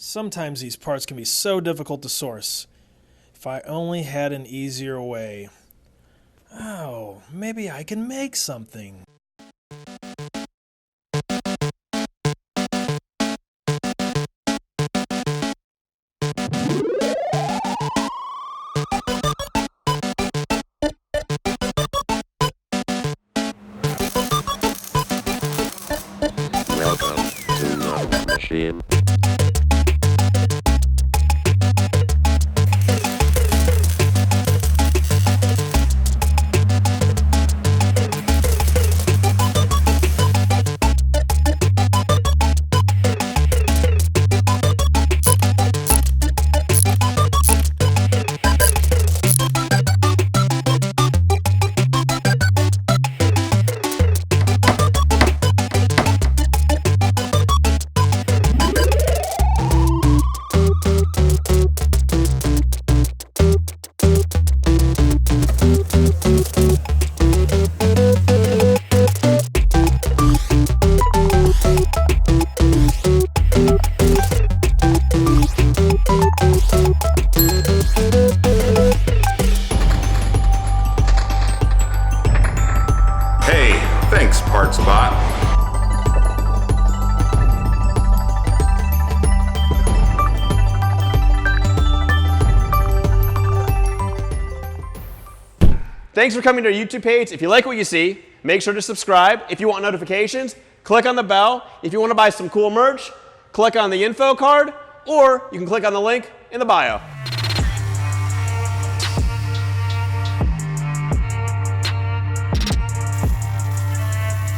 Sometimes these parts can be so difficult to source. If I only had an easier way. Oh, maybe I can make something. Welcome to the machine. Hey, thanks, PartsBot. Thanks for coming to our YouTube page. If you like what you see, make sure to subscribe. If you want notifications, click on the bell. If you want to buy some cool merch, click on the info card, or you can click on the link in the bio.